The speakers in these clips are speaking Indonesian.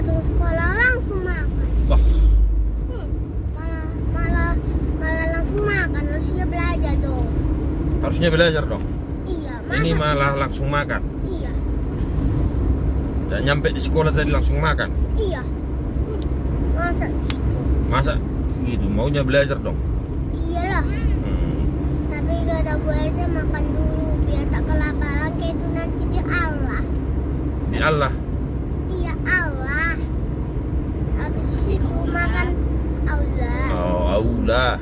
datang sekolah langsung makan. Wah, Malah langsung makan. Harusnya belajar dong. harusnya belajar dong. Iya, Ini malah langsung makan. Iya, Dan nyampe di sekolah tadi langsung makan. iya. Masa gitu? Masa gitu? Maunya belajar dong. Iyalah. Tapi kata gue harusnya makan dulu biar tak kelaparan kayak itu nanti di Allah. Di Allah. Iya Allah. Habis itu makan Allah. Oh, Allah.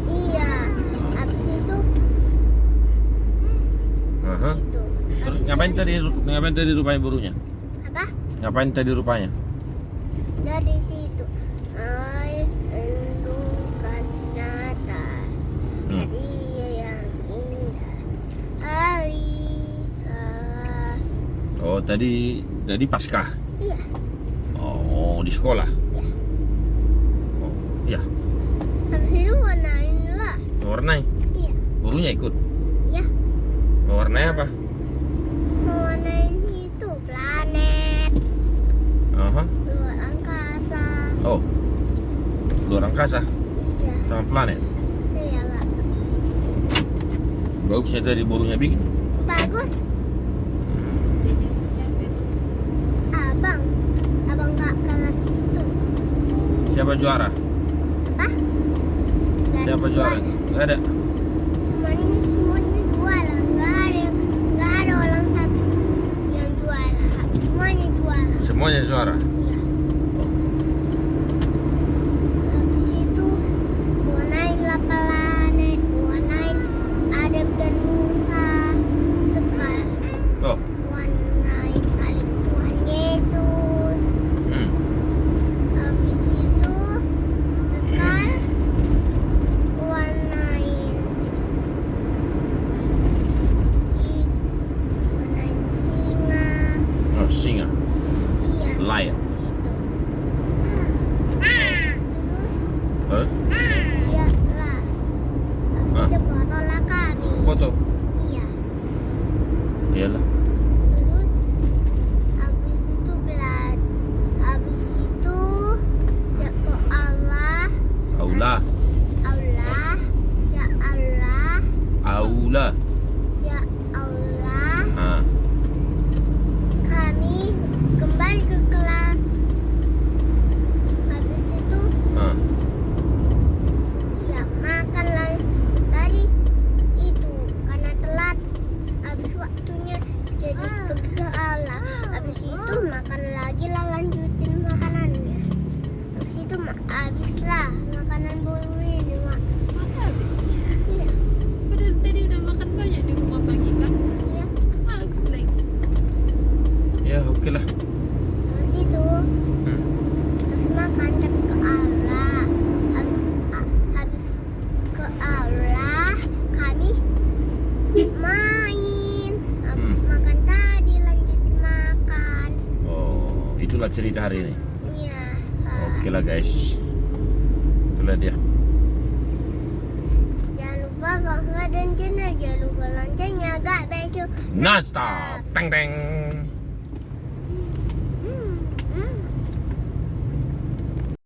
Iya. Habis itu Aha. itu. Terus ngapain tadi rupanya burunya? Apa? Ngapain tadi rupanya? Dari situ. Ay, renungkan Natal. Hari yang indah. Hari Oh, tadi Paskah. Iya. Oh, di sekolah. Iya. Oh, iya. Habis itu warnain lah. Mewarnai. Iya. Gurunya ikut. Iya. Mewarnai apa? Mewarnain itu planet Aha. luar angkasa. Oh, luar angkasa Iya. sama planet. Iya Pak. Bagusnya tadi burunya bikin. Bagus. Abang kak kelas itu. Siapa juara? Apa? Dan Siapa juara? Gak ada. Cuma ini semuanya juara. Nggak ada orang satu yang juara. Semuanya juara. Semuanya juara. Iya. Oh. Habis itu warnain lah planet, warnain Adam dan Musa, sekarang Oh. warnain salib Tuhan Yesus. Hmm. Habis itu sekarang warnain singa. Oh, singa. Iya. Lion. Itu. Terus? Iya lah. Habis Ah. itu foto lah kami. Foto. Iya. Iyalah. Terus habis itu habis itu siap ke Allah. Aula. Allah. Siap Allah. Aula. Siap Allah. Ah. Kami kembali ke kelas. Habis itu Ah. siap makan lagi. Tadi itu karena telat. Habis waktunya jadi pergi ke Allah. Habis itu makan lagi lah, lanjutin makanannya. Habis itu habislah makanan bolu ini Mak. Maka habisnya. Iya. Padahal tadi udah makan banyak di rumah pagi kan? Iya. Habis lagi. Ya, oke lah. Habis itu habis makan dan ke Allah. Habis ke Allah kami main. Habis makan tadi lanjutin makan. Oh, itulah cerita hari ini. Iya. Oke lah guys. Itulah dia. Jangan lupa kalau nggak dan channel, jangan lupa loncengnya gak besok. Non-stop. Teng teng.